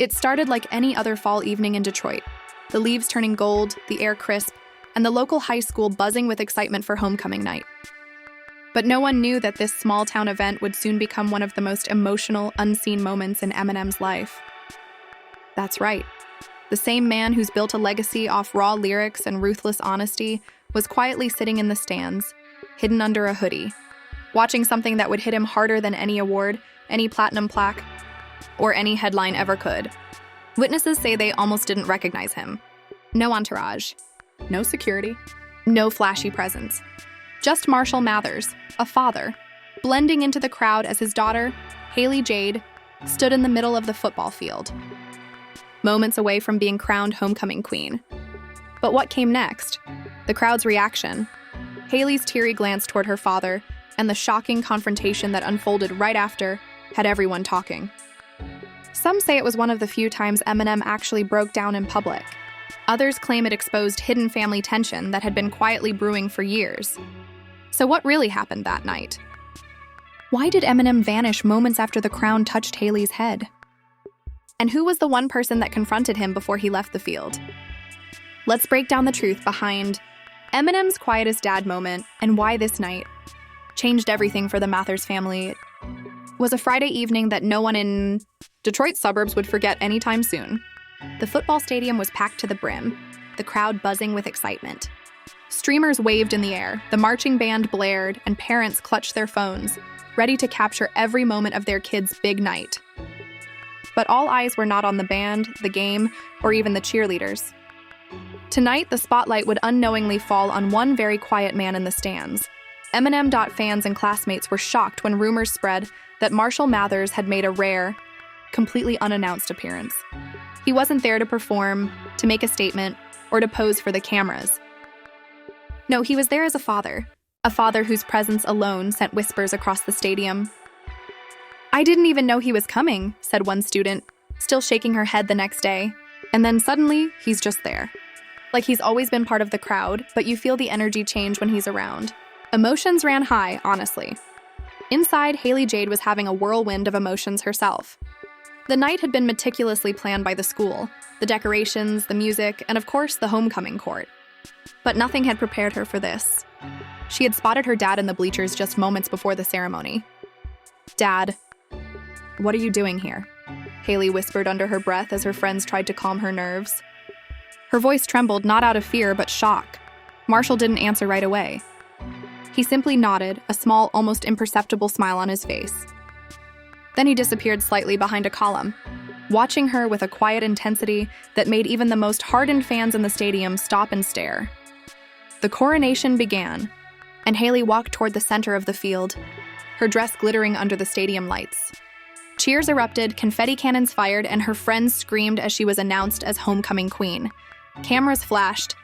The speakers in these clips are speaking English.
It started like any other fall evening in Detroit, the leaves turning gold, the air crisp, and the local high school buzzing with excitement for homecoming night. But no one knew that this small-town event would soon become one of the most emotional, unseen moments in Eminem's life. That's right. The same man who's built a legacy off raw lyrics and ruthless honesty was quietly sitting in the stands, hidden under a hoodie, watching something that would hit him harder than any award, any platinum plaque, or any headline ever could. Witnesses say they almost didn't recognize him. No entourage, no security, no flashy presence. Just Marshall Mathers, a father, blending into the crowd as his daughter, Hailie Jade, stood in the middle of the football field, moments away from being crowned homecoming queen. But what came next? The crowd's reaction, Hailie's teary glance toward her father, and the shocking confrontation that unfolded right after had everyone talking. Some say it was one of the few times Eminem actually broke down in public. Others claim it exposed hidden family tension that had been quietly brewing for years. So what really happened that night? Why did Eminem vanish moments after the crown touched Hailie's head? And who was the one person that confronted him before he left the field? Let's break down the truth behind Eminem's quiet as dad moment and why this night changed everything for the Mathers family. It was a Friday evening that no one in Detroit's suburbs would forget anytime soon. The football stadium was packed to the brim, the crowd buzzing with excitement. Streamers waved in the air, the marching band blared, and parents clutched their phones, ready to capture every moment of their kids' big night. But all eyes were not on the band, the game, or even the cheerleaders. Tonight, the spotlight would unknowingly fall on one very quiet man in the stands. Eminem. Fans and classmates were shocked when rumors spread that Marshall Mathers had made a rare, completely unannounced appearance. He wasn't there to perform, to make a statement, or to pose for the cameras. No, he was there as a father whose presence alone sent whispers across the stadium. "I didn't even know he was coming," said one student, still shaking her head the next day. And then suddenly, he's just there. Like he's always been part of the crowd, but you feel the energy change when he's around. Emotions ran high, honestly. Inside, Hailie Jade was having a whirlwind of emotions herself. The night had been meticulously planned by the school, the decorations, the music, and of course, the homecoming court. But nothing had prepared her for this. She had spotted her dad in the bleachers just moments before the ceremony. "Dad, what are you doing here?" Hailie whispered under her breath as her friends tried to calm her nerves. Her voice trembled not out of fear, but shock. Marshall didn't answer right away. He simply nodded, a small, almost imperceptible smile on his face. Then he disappeared slightly behind a column, watching her with a quiet intensity that made even the most hardened fans in the stadium stop and stare. The coronation began, and Hailie walked toward the center of the field, her dress glittering under the stadium lights. Cheers erupted, confetti cannons fired, and her friends screamed as she was announced as homecoming queen. Cameras flashed,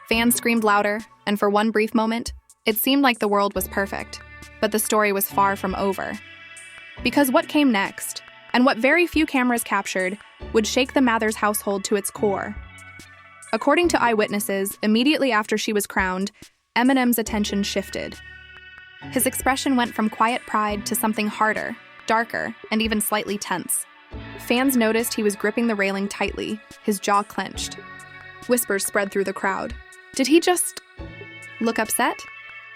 fans screamed louder, and for one brief moment, it seemed like the world was perfect. But the story was far from over. Because what came next, and what very few cameras captured, would shake the Mathers household to its core. According to eyewitnesses, immediately after she was crowned, Eminem's attention shifted. His expression went from quiet pride to something harder, darker, and even slightly tense. Fans noticed he was gripping the railing tightly, his jaw clenched. Whispers spread through the crowd. Did he just look upset?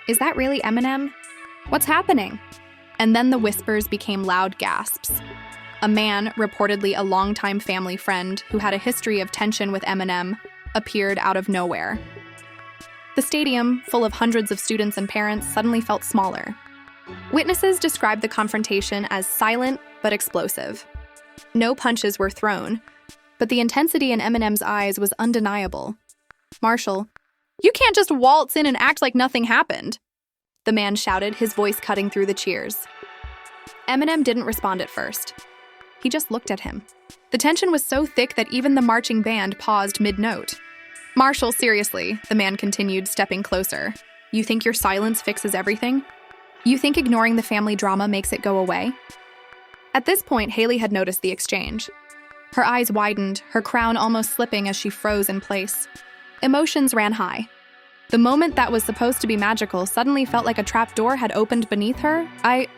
Is that really Eminem? What's happening? And then the whispers became loud gasps. A man, reportedly a longtime family friend who had a history of tension with Eminem, appeared out of nowhere. The stadium, full of hundreds of students and parents, suddenly felt smaller. Witnesses described the confrontation as silent but explosive. No punches were thrown, but the intensity in Eminem's eyes was undeniable. "Marshall, you can't just waltz in and act like nothing happened," the man shouted, his voice cutting through the cheers. Eminem didn't respond at first. He just looked at him. The tension was so thick that even the marching band paused mid-note. "Marshall, seriously," the man continued, stepping closer. "You think your silence fixes everything? You think ignoring the family drama makes it go away?" At this point, Hailie had noticed the exchange. Her eyes widened, her crown almost slipping as she froze in place. Emotions ran high. The moment that was supposed to be magical suddenly felt like a trap door had opened beneath her. I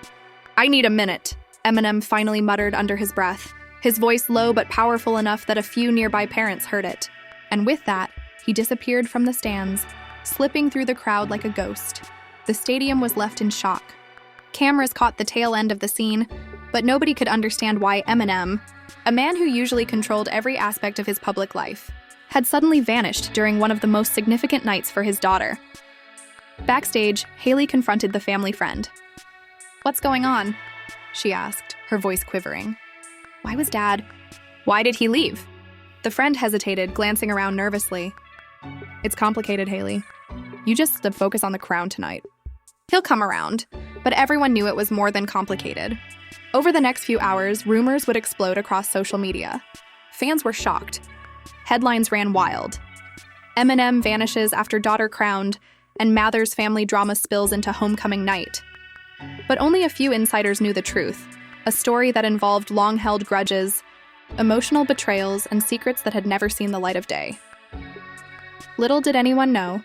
need a minute," Eminem finally muttered under his breath, his voice low but powerful enough that a few nearby parents heard it. And with that, he disappeared from the stands, slipping through the crowd like a ghost. The stadium was left in shock. Cameras caught the tail end of the scene, but nobody could understand why Eminem, a man who usually controlled every aspect of his public life, had suddenly vanished during one of the most significant nights for his daughter. Backstage, Hailie confronted the family friend. "What's going on?" she asked, her voice quivering. "Why was Dad? Why did he leave?" The friend hesitated, glancing around nervously. "It's complicated, Hailie. You just focus on the crown tonight. He'll come around." But everyone knew it was more than complicated. Over the next few hours, rumors would explode across social media. Fans were shocked. Headlines ran wild. Eminem vanishes after daughter crowned, and Mather's family drama spills into homecoming night. But only a few insiders knew the truth, a story that involved long-held grudges, emotional betrayals, and secrets that had never seen the light of day. Little did anyone know,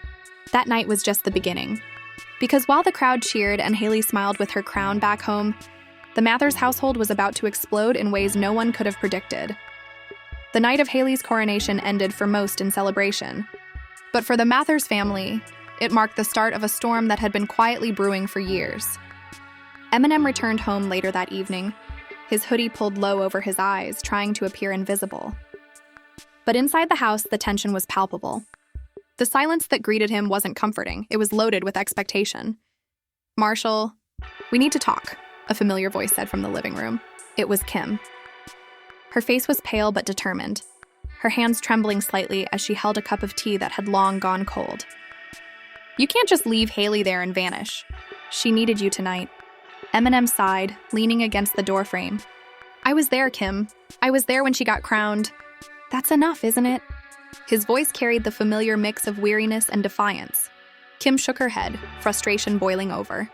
that night was just the beginning. Because while the crowd cheered and Hailie smiled with her crown back home, the Mathers household was about to explode in ways no one could have predicted. The night of Hailie's coronation ended for most in celebration. But for the Mathers family, it marked the start of a storm that had been quietly brewing for years. Eminem returned home later that evening, his hoodie pulled low over his eyes, trying to appear invisible. But inside the house, the tension was palpable. The silence that greeted him wasn't comforting, it was loaded with expectation. "Marshall, we need to talk," a familiar voice said from the living room. It was Kim. Her face was pale but determined, her hands trembling slightly as she held a cup of tea that had long gone cold. "You can't just leave Hailie there and vanish. She needed you tonight." Eminem sighed, leaning against the doorframe. "I was there, Kim. I was there when she got crowned. That's enough, isn't it?" His voice carried the familiar mix of weariness and defiance. Kim shook her head, frustration boiling over.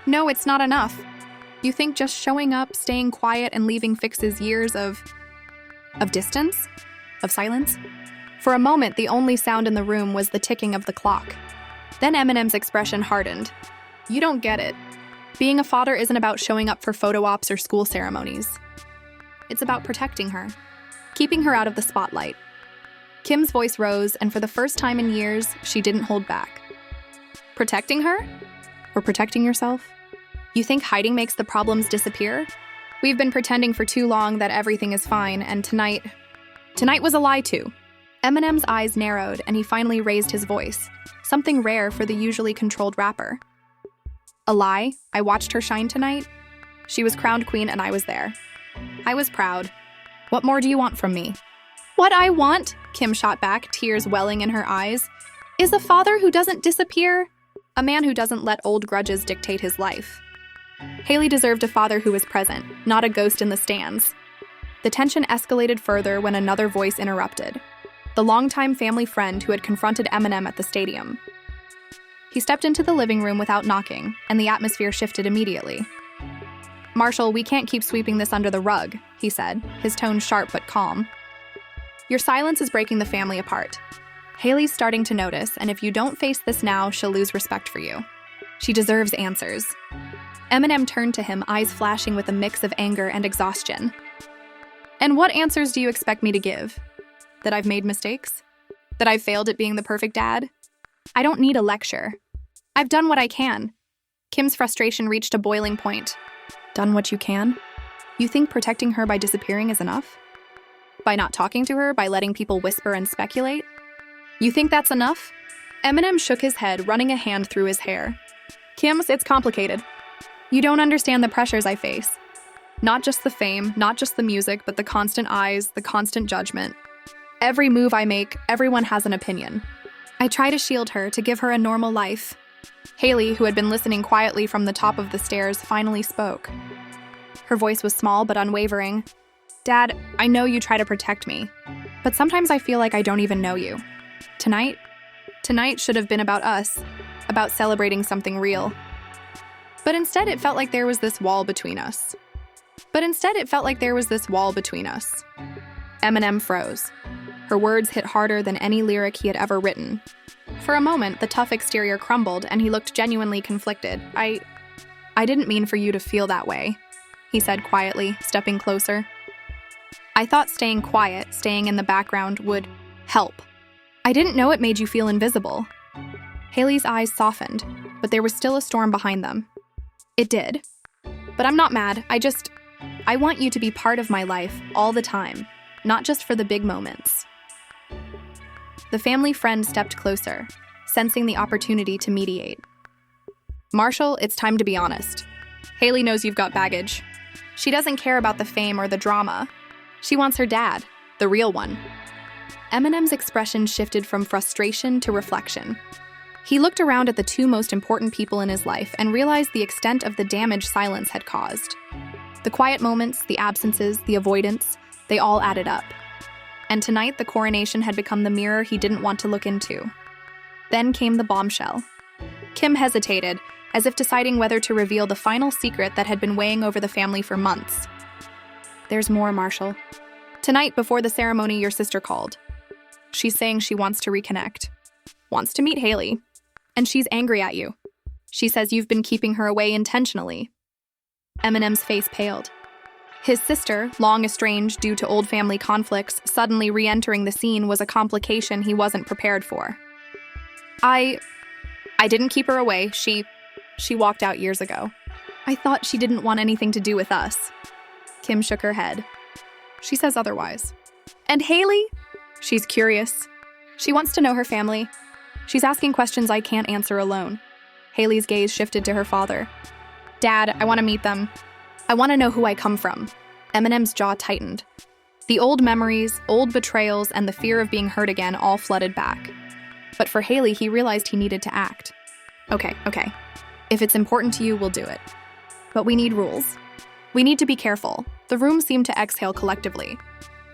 "No, it's not enough. You think just showing up, staying quiet, and leaving fixes years of distance? Of silence?" For a moment, the only sound in the room was the ticking of the clock. Then Eminem's expression hardened. "You don't get it. Being a father isn't about showing up for photo ops or school ceremonies. It's about protecting her, keeping her out of the spotlight." Kim's voice rose, and for the first time in years, she didn't hold back. "Protecting her? Or protecting yourself? You think hiding makes the problems disappear? We've been pretending for too long that everything is fine, and tonight was a lie too." Eminem's eyes narrowed, and he finally raised his voice, something rare for the usually controlled rapper. "A lie? I watched her shine tonight. She was crowned queen and I was there. I was proud. What more do you want from me?" "What I want," Kim shot back, tears welling in her eyes, "is a father who doesn't disappear, a man who doesn't let old grudges dictate his life." Hailie deserved a father who was present, not a ghost in the stands. The tension escalated further when another voice interrupted, the longtime family friend who had confronted Eminem at the stadium. He stepped into the living room without knocking, and the atmosphere shifted immediately. "Marshall, we can't keep sweeping this under the rug," he said, his tone sharp but calm. "Your silence is breaking the family apart. Hailie's starting to notice, and if you don't face this now, she'll lose respect for you. She deserves answers." Eminem turned to him, eyes flashing with a mix of anger and exhaustion. "And what answers do you expect me to give? That I've made mistakes? That I've failed at being the perfect dad? I don't need a lecture. I've done what I can." Kim's frustration reached a boiling point. "Done what you can? You think protecting her by disappearing is enough? By not talking to her, by letting people whisper and speculate? You think that's enough?" Eminem shook his head, running a hand through his hair. "Kims, it's complicated. You don't understand the pressures I face. Not just the fame, not just the music, but the constant eyes, the constant judgment. Every move I make, everyone has an opinion. I try to shield her, to give her a normal life." Hailie, who had been listening quietly from the top of the stairs, finally spoke. Her voice was small but unwavering. "Dad, I know you try to protect me, but sometimes I feel like I don't even know you. Tonight should have been about us, about celebrating something real. But instead it felt like there was this wall between us. Eminem froze. Her words hit harder than any lyric he had ever written. For a moment, the tough exterior crumbled, and he looked genuinely conflicted. I didn't mean for you to feel that way," he said quietly, stepping closer. I thought staying quiet, staying in the background would help. I didn't know it made you feel invisible. Hailie's eyes softened, but there was still a storm behind them. It did. But I'm not mad. I want you to be part of my life all the time, not just for the big moments. The family friend stepped closer, sensing the opportunity to mediate. Marshall, it's time to be honest. Hailie knows you've got baggage. She doesn't care about the fame or the drama. She wants her dad, the real one. Eminem's expression shifted from frustration to reflection. He looked around at the two most important people in his life and realized the extent of the damage silence had caused. The quiet moments, the absences, the avoidance, they all added up. And tonight, the coronation had become the mirror he didn't want to look into. Then came the bombshell. Kim hesitated, as if deciding whether to reveal the final secret that had been weighing over the family for months. There's more, Marshall. Tonight, before the ceremony, your sister called. She's saying she wants to reconnect. Wants to meet Hailie. And she's angry at you. She says you've been keeping her away intentionally. Eminem's face paled. His sister, long estranged due to old family conflicts, suddenly re-entering the scene was a complication he wasn't prepared for. I didn't keep her away. She walked out years ago. I thought she didn't want anything to do with us. Kim shook her head. She says otherwise. And Hailie? She's curious. She wants to know her family. She's asking questions I can't answer alone. Hailie's gaze shifted to her father. Dad, I want to meet them. I want to know who I come from. Eminem's jaw tightened. The old memories, old betrayals, and the fear of being hurt again all flooded back. But for Hailie, he realized he needed to act. Okay. If it's important to you, we'll do it. But we need rules. We need to be careful. The room seemed to exhale collectively.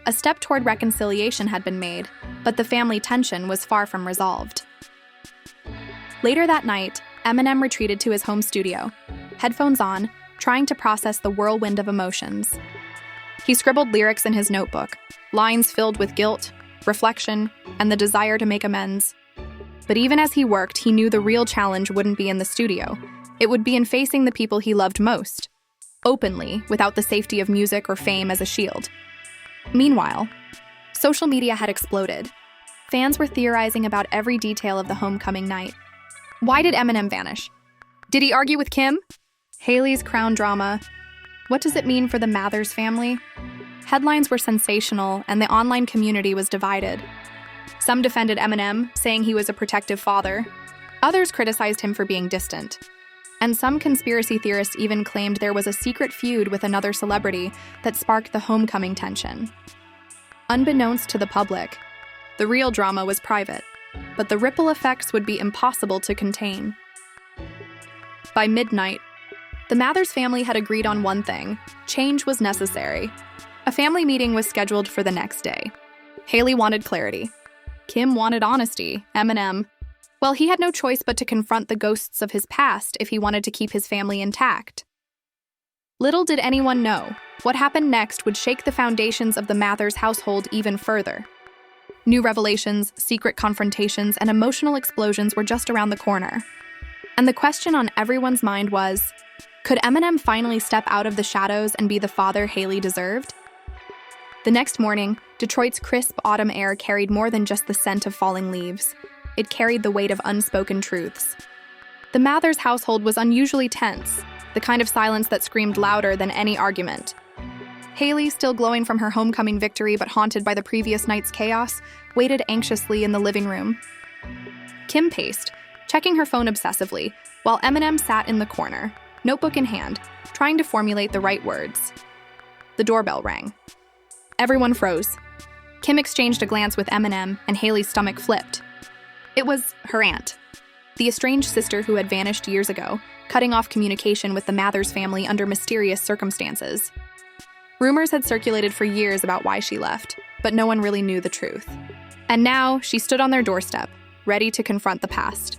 A step toward reconciliation had been made, but the family tension was far from resolved. Later that night, Eminem retreated to his home studio, headphones on, trying to process the whirlwind of emotions. He scribbled lyrics in his notebook, lines filled with guilt, reflection, and the desire to make amends. But even as he worked, he knew the real challenge wouldn't be in the studio. It would be in facing the people he loved most, openly, without the safety of music or fame as a shield. Meanwhile, social media had exploded. Fans were theorizing about every detail of the homecoming night. Why did Eminem vanish? Did he argue with Kim? Hailie's crown drama. What does it mean for the Mathers family? Headlines were sensational, and the online community was divided. Some defended Eminem, saying he was a protective father. Others criticized him for being distant. And some conspiracy theorists even claimed there was a secret feud with another celebrity that sparked the homecoming tension. Unbeknownst to the public, the real drama was private, but the ripple effects would be impossible to contain. By midnight, the Mathers family had agreed on one thing: change was necessary. A family meeting was scheduled for the next day. Hailie wanted clarity. Kim wanted honesty. Eminem, well, he had no choice but to confront the ghosts of his past if he wanted to keep his family intact. Little did anyone know, what happened next would shake the foundations of the Mathers household even further. New revelations, secret confrontations, and emotional explosions were just around the corner. And the question on everyone's mind was, could Eminem finally step out of the shadows and be the father Hailie deserved? The next morning, Detroit's crisp autumn air carried more than just the scent of falling leaves. It carried the weight of unspoken truths. The Mathers household was unusually tense, the kind of silence that screamed louder than any argument. Hailie, still glowing from her homecoming victory but haunted by the previous night's chaos, waited anxiously in the living room. Kim paced, checking her phone obsessively, while Eminem sat in the corner, notebook in hand, trying to formulate the right words. The doorbell rang. Everyone froze. Kim exchanged a glance with Eminem, and Hailie's stomach flipped. It was her aunt, the estranged sister who had vanished years ago, cutting off communication with the Mathers family under mysterious circumstances. Rumors had circulated for years about why she left, but no one really knew the truth. And now, she stood on their doorstep, ready to confront the past.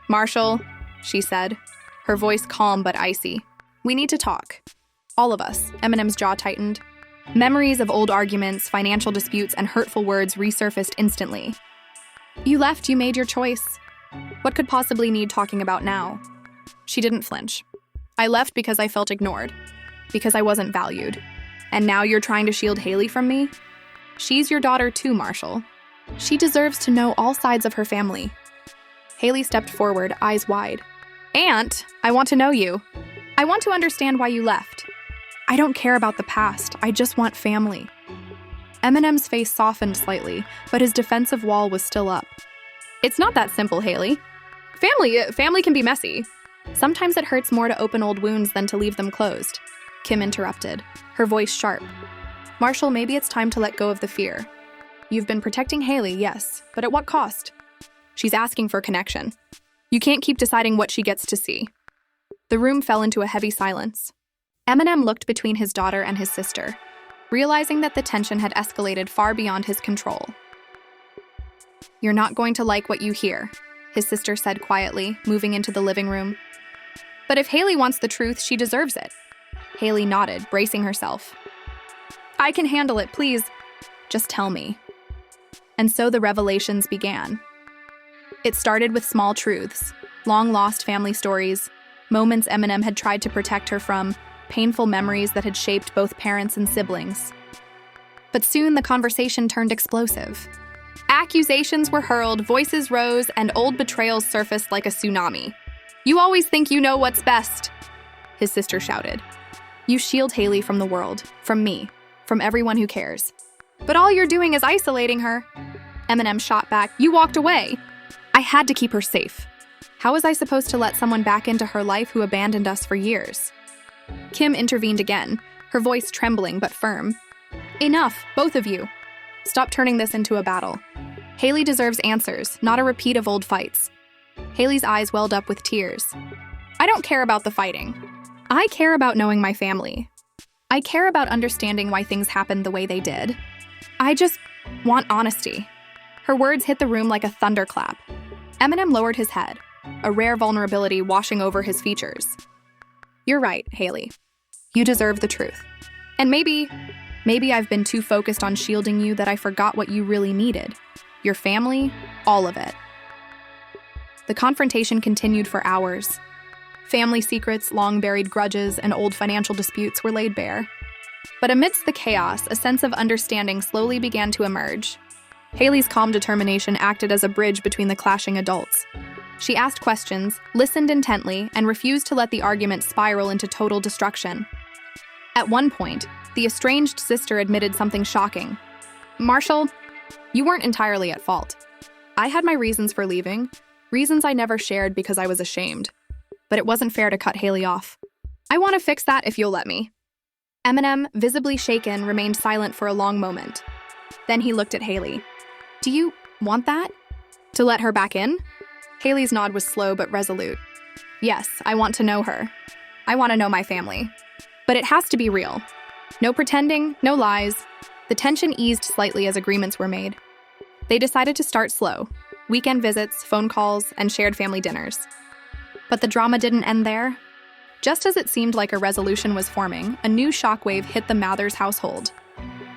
"Marshall," she said, her voice calm but icy. "We need to talk. All of us." Eminem's jaw tightened. Memories of old arguments, financial disputes, and hurtful words resurfaced instantly. "You left, you made your choice. What could possibly need talking about now?" She didn't flinch. "I left because I felt ignored. Because I wasn't valued. And now you're trying to shield Hailie from me? She's your daughter too, Marshall. She deserves to know all sides of her family. Hailie stepped forward, eyes wide. Aunt, I want to know you. I want to understand why you left. I don't care about the past, I just want family. Eminem's face softened slightly, but his defensive wall was still up. It's not that simple, Hailie. Family can be messy. Sometimes it hurts more to open old wounds than to leave them closed. Kim interrupted, her voice sharp. Marshall, maybe it's time to let go of the fear. You've been protecting Hailie, yes, but at what cost? She's asking for connection. You can't keep deciding what she gets to see. The room fell into a heavy silence. Eminem looked between his daughter and his sister, realizing that the tension had escalated far beyond his control. You're not going to like what you hear, his sister said quietly, moving into the living room. But if Hailie wants the truth, she deserves it. Hailie nodded, bracing herself. I can handle it, please. Just tell me. And so the revelations began. It started with small truths, long-lost family stories, moments Eminem had tried to protect her from, painful memories that had shaped both parents and siblings. But soon the conversation turned explosive. Accusations were hurled, voices rose, and old betrayals surfaced like a tsunami. You always think you know what's best, his sister shouted. You shield Hailie from the world, from me, from everyone who cares. But all you're doing is isolating her. Eminem shot back, you walked away. I had to keep her safe. How was I supposed to let someone back into her life who abandoned us for years? Kim intervened again, her voice trembling but firm. Enough, both of you. Stop turning this into a battle. Hailie deserves answers, not a repeat of old fights. Hailie's eyes welled up with tears. I don't care about the fighting. I care about knowing my family. I care about understanding why things happened the way they did. I just want honesty. Her words hit the room like a thunderclap. Eminem lowered his head, a rare vulnerability washing over his features. You're right, Hailie. You deserve the truth. And maybe I've been too focused on shielding you that I forgot what you really needed. Your family, all of it. The confrontation continued for hours. Family secrets, long-buried grudges, and old financial disputes were laid bare. But amidst the chaos, a sense of understanding slowly began to emerge. Hailie's calm determination acted as a bridge between the clashing adults. She asked questions, listened intently, and refused to let the argument spiral into total destruction. At one point, the estranged sister admitted something shocking. Marshall, you weren't entirely at fault. I had my reasons for leaving, reasons I never shared because I was ashamed. But it wasn't fair to cut Hailie off. I want to fix that if you'll let me. Eminem, visibly shaken, remained silent for a long moment. Then he looked at Hailie. Do you want that? To let her back in? Hailie's nod was slow but resolute. Yes, I want to know her. I want to know my family. But it has to be real. No pretending, no lies. The tension eased slightly as agreements were made. They decided to start slow. Weekend visits, phone calls, and shared family dinners. But the drama didn't end there. Just as it seemed like a resolution was forming, a new shockwave hit the Mathers household.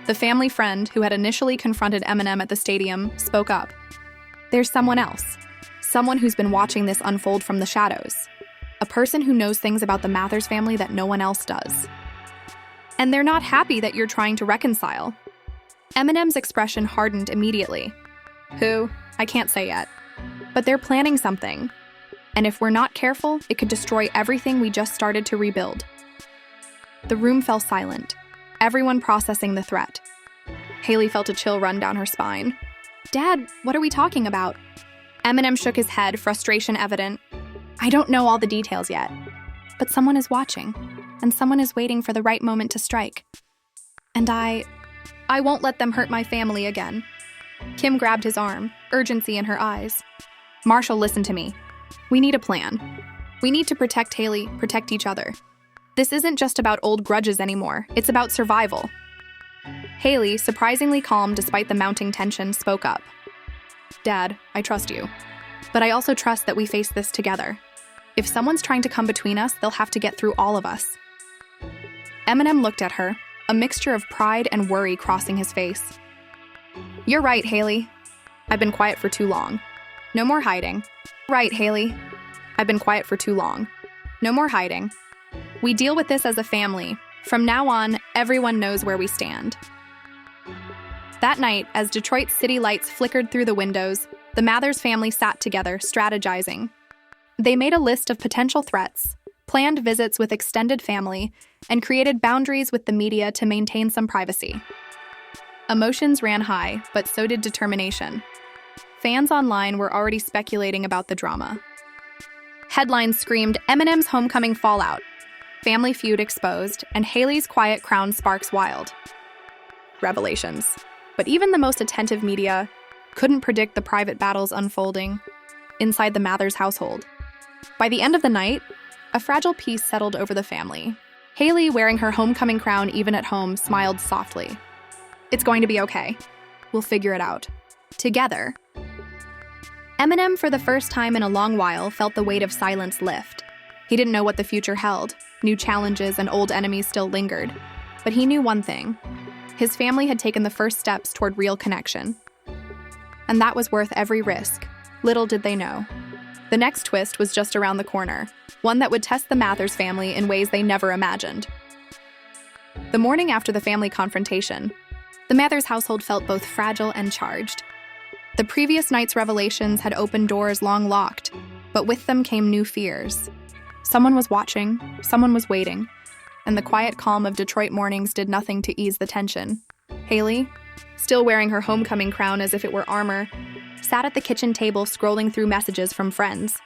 The family friend who had initially confronted Eminem at the stadium spoke up. There's someone else. Someone who's been watching this unfold from the shadows. A person who knows things about the Mathers family that no one else does. And they're not happy that you're trying to reconcile. Eminem's expression hardened immediately. Who? I can't say yet. But they're planning something. And if we're not careful, it could destroy everything we just started to rebuild. The room fell silent, everyone processing the threat. Hailie felt a chill run down her spine. Dad, what are we talking about? Eminem shook his head, frustration evident. I don't know all the details yet, but someone is watching, and someone is waiting for the right moment to strike. And I won't let them hurt my family again. Kim grabbed his arm, urgency in her eyes. Marshall, listen to me. We need a plan. We need to protect Hailie, protect each other. This isn't just about old grudges anymore, it's about survival. Hailie, surprisingly calm despite the mounting tension, spoke up. Dad, I trust you. But I also trust that we face this together. If someone's trying to come between us, they'll have to get through all of us. Eminem looked at her, a mixture of pride and worry crossing his face. You're right, Hailie. I've been quiet for too long. No more hiding. Right, Hailie. I've been quiet for too long. No more hiding. We deal with this as a family, From now on, everyone knows where we stand. That night, as Detroit's city lights flickered through the windows, the Mathers family sat together, strategizing. They made a list of potential threats, planned visits with extended family, and created boundaries with the media to maintain some privacy. Emotions ran high, but so did determination. Fans online were already speculating about the drama. Headlines screamed Eminem's homecoming fallout, family feud exposed, and Hailie's quiet crown sparks wild. Revelations. But even the most attentive media couldn't predict the private battles unfolding inside the Mathers household. By the end of the night, a fragile peace settled over the family. Hailie, wearing her homecoming crown even at home, smiled softly. It's going to be okay. We'll figure it out. Together. Eminem, for the first time in a long while, felt the weight of silence lift. He didn't know what the future held. New challenges and old enemies still lingered. But he knew one thing. His family had taken the first steps toward real connection. And that was worth every risk. Little did they know. The next twist was just around the corner, one that would test the Mathers family in ways they never imagined. The morning after the family confrontation, the Mathers household felt both fragile and charged. The previous night's revelations had opened doors long locked, but with them came new fears. Someone was watching, someone was waiting, and the quiet calm of Detroit mornings did nothing to ease the tension. Hailie, still wearing her homecoming crown as if it were armor, sat at the kitchen table scrolling through messages from friends.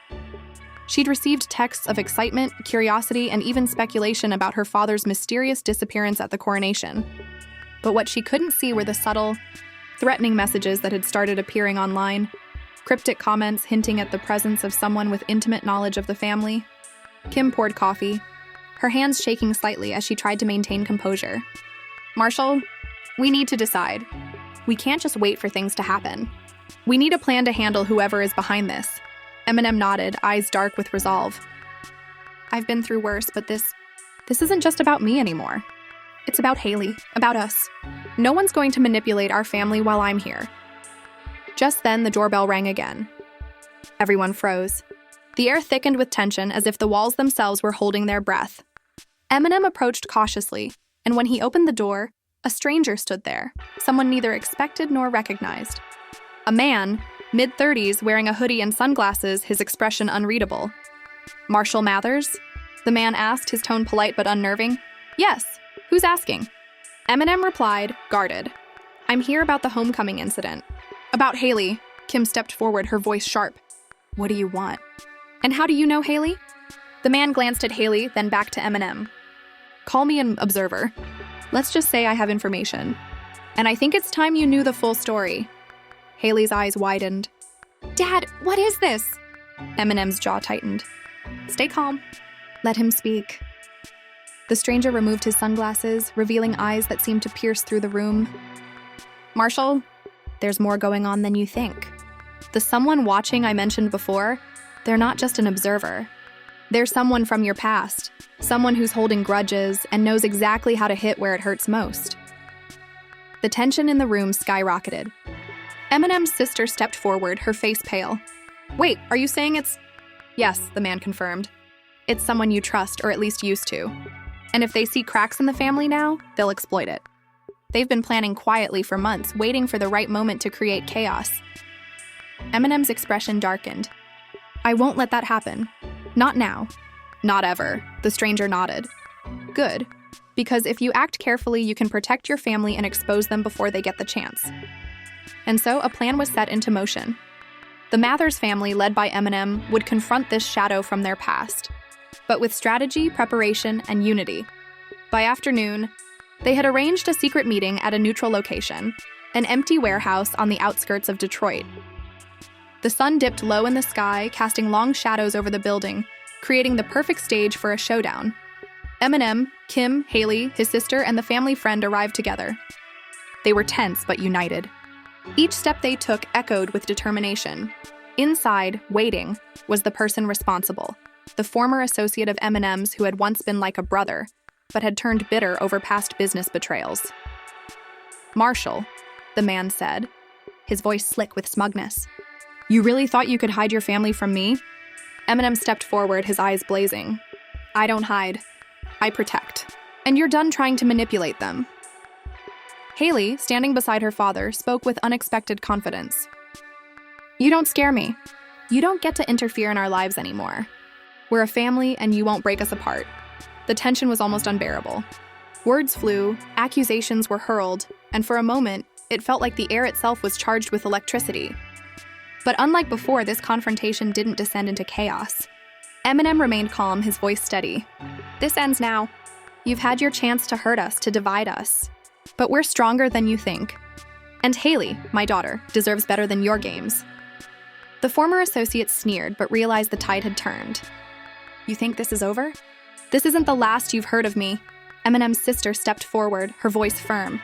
She'd received texts of excitement, curiosity, and even speculation about her father's mysterious disappearance at the coronation. But what she couldn't see were the subtle, threatening messages that had started appearing online, cryptic comments hinting at the presence of someone with intimate knowledge of the family. Kim poured coffee, her hands shaking slightly as she tried to maintain composure. Marshall, we need to decide. We can't just wait for things to happen. We need a plan to handle whoever is behind this. Eminem nodded, eyes dark with resolve. I've been through worse, but this isn't just about me anymore. It's about Hailie, about us. No one's going to manipulate our family while I'm here. Just then, the doorbell rang again. Everyone froze. The air thickened with tension as if the walls themselves were holding their breath. Eminem approached cautiously, and when he opened the door, a stranger stood there, someone neither expected nor recognized. A man, mid-30s, wearing a hoodie and sunglasses, his expression unreadable. Marshall Mathers? The man asked, his tone polite but unnerving. Yes. Who's asking? Eminem replied, guarded. I'm here about the homecoming incident. About Hailie. Kim stepped forward, her voice sharp. What do you want? And how do you know Hailie? The man glanced at Hailie, then back to Eminem. Call me an observer. Let's just say I have information. And I think it's time you knew the full story. Hailie's eyes widened. Dad, what is this? Eminem's jaw tightened. Stay calm. Let him speak. The stranger removed his sunglasses, revealing eyes that seemed to pierce through the room. Marshall, there's more going on than you think. The someone watching I mentioned before, they're not just an observer. They're someone from your past, someone who's holding grudges and knows exactly how to hit where it hurts most. The tension in the room skyrocketed. Eminem's sister stepped forward, her face pale. Wait, are you saying it's... Yes, the man confirmed. It's someone you trust, or at least used to. And if they see cracks in the family now, they'll exploit it. They've been planning quietly for months, waiting for the right moment to create chaos. Eminem's expression darkened. I won't let that happen. Not now. Not ever, the stranger nodded. Good, because if you act carefully, you can protect your family and expose them before they get the chance. And so a plan was set into motion. The Mathers family, led by Eminem, would confront this shadow from their past, but with strategy, preparation, and unity. By afternoon, they had arranged a secret meeting at a neutral location, an empty warehouse on the outskirts of Detroit. The sun dipped low in the sky, casting long shadows over the building, creating the perfect stage for a showdown. Eminem, Kim, Hailie, his sister, and the family friend arrived together. They were tense but united. Each step they took echoed with determination. Inside, waiting, was the person responsible, the former associate of Eminem's who had once been like a brother, but had turned bitter over past business betrayals. Marshall, the man said, his voice slick with smugness. You really thought you could hide your family from me? Eminem stepped forward, his eyes blazing. I don't hide. I protect. and you're done trying to manipulate them. Hailie, standing beside her father, spoke with unexpected confidence. You don't scare me. You don't get to interfere in our lives anymore. We're a family, and you won't break us apart. The tension was almost unbearable. Words flew, accusations were hurled, and for a moment, it felt like the air itself was charged with electricity. But unlike before, this confrontation didn't descend into chaos. Eminem remained calm, his voice steady. This ends now. You've had your chance to hurt us, to divide us. But we're stronger than you think. And Hailie, my daughter, deserves better than your games. The former associate sneered, but realized the tide had turned. You think this is over? This isn't the last you've heard of me. Eminem's sister stepped forward, her voice firm.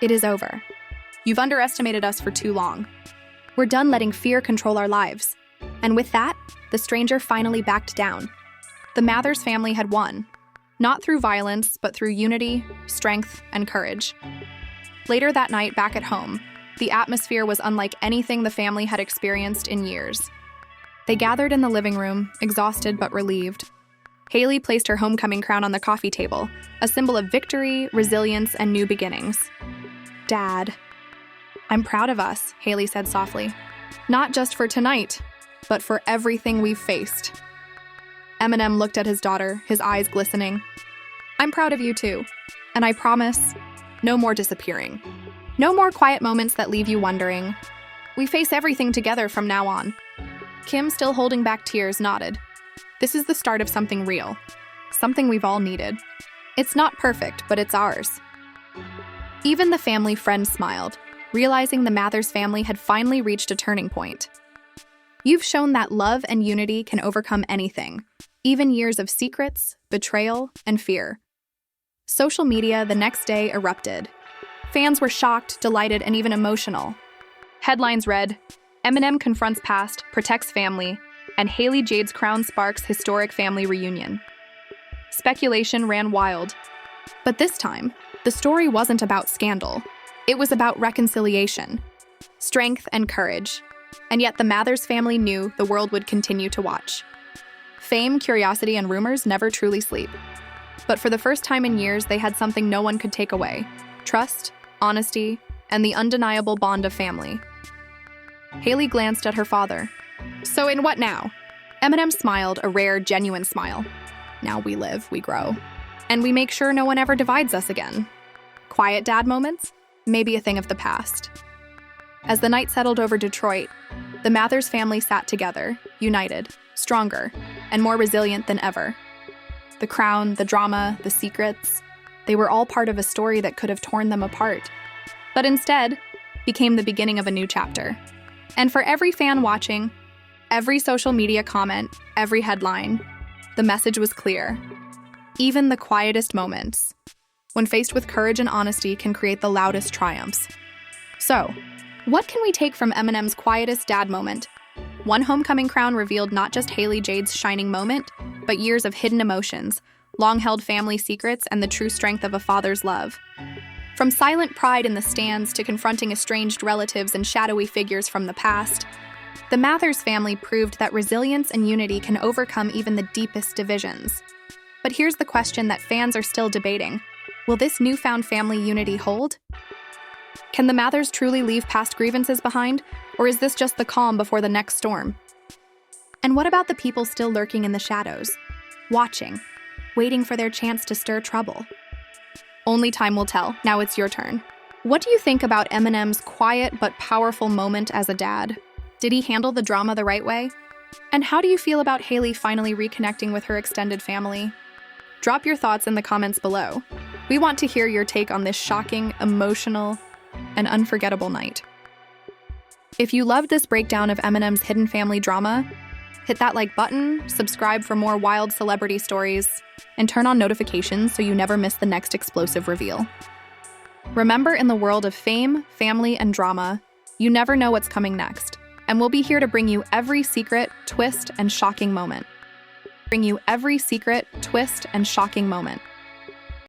It is over. You've underestimated us for too long. We're done letting fear control our lives. And with that, the stranger finally backed down. The Mathers family had won. Not through violence, but through unity, strength, and courage. Later that night, back at home, the atmosphere was unlike anything the family had experienced in years. They gathered in the living room, exhausted but relieved. Hailie placed her homecoming crown on the coffee table, a symbol of victory, resilience, and new beginnings. Dad. I'm proud of us, Hailie said softly. Not just for tonight, but for everything we've faced. Eminem looked at his daughter, his eyes glistening. I'm proud of you too, and I promise, no more disappearing. No more quiet moments that leave you wondering. We face everything together from now on. Kim, still holding back tears, nodded. This is the start of something real. Something we've all needed. It's not perfect, but it's ours. Even the family friend smiled, realizing the Mathers family had finally reached a turning point. You've shown that love and unity can overcome anything, even years of secrets, betrayal, and fear. Social media the next day erupted. Fans were shocked, delighted, and even emotional. Headlines read, Eminem confronts past, protects family, and Hailie Jade's crown sparks historic family reunion. Speculation ran wild. But this time, the story wasn't about scandal. It was about reconciliation, strength, and courage. And yet the Mathers family knew the world would continue to watch. Fame, curiosity, and rumors never truly sleep. But for the first time in years, they had something no one could take away. Trust, honesty, and the undeniable bond of family. Hailie glanced at her father. So in what now? Eminem smiled, a rare, genuine smile. Now we live, we grow. And we make sure no one ever divides us again. Quiet dad moments? Maybe a thing of the past. As the night settled over Detroit, the Mathers family sat together, united, stronger, and more resilient than ever. The crown, the drama, the secrets, they were all part of a story that could have torn them apart, but instead became the beginning of a new chapter. And for every fan watching, every social media comment, every headline, the message was clear. Even the quietest moments, when faced with courage and honesty, can create the loudest triumphs. So, what can we take from Eminem's quietest dad moment? One homecoming crown revealed not just Hailie Jade's shining moment, but years of hidden emotions, long-held family secrets, and the true strength of a father's love. From silent pride in the stands to confronting estranged relatives and shadowy figures from the past, the Mathers family proved that resilience and unity can overcome even the deepest divisions. But here's the question that fans are still debating. Will this newfound family unity hold? Can the Mathers truly leave past grievances behind, or is this just the calm before the next storm? And what about the people still lurking in the shadows, watching, waiting for their chance to stir trouble? Only time will tell. Now it's your turn. What do you think about Eminem's quiet but powerful moment as a dad? Did he handle the drama the right way? And how do you feel about Hailie finally reconnecting with her extended family? Drop your thoughts in the comments below. We want to hear your take on this shocking, emotional, and unforgettable night. If you loved this breakdown of Eminem's hidden family drama, hit that like button, subscribe for more wild celebrity stories, and turn on notifications so you never miss the next explosive reveal. Remember, in the world of fame, family, and drama, you never know what's coming next, and we'll be here to bring you every secret, twist, and shocking moment.